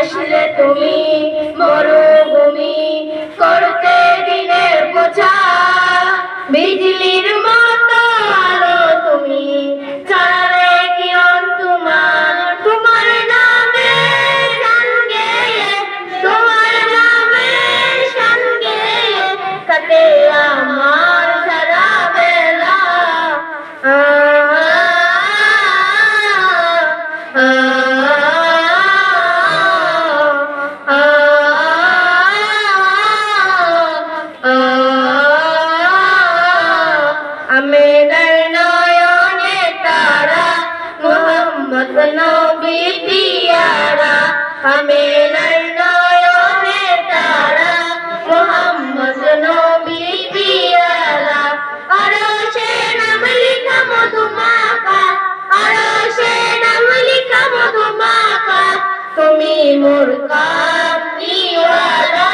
আসলে তুমি মরুভূমি করতে দিনের পোছা বিজলির মতো আলো তুমি ছড়ালে কিরণ তোমার তোমার নামে গান গেয়ে তোমার নামে গান গেয়ে কাটে আমার সারা বেলা আমেনার নয়নে তারা মোহাম্মদ নবী পিয়ারা আমেনার নয়নে তারা মোহাম্মদ নবী পিয়ারা আরশে নাম লিখা মধুমাখা আরশে নাম লিখা মধুমাখা তুমি মোর কামলিওয়ালা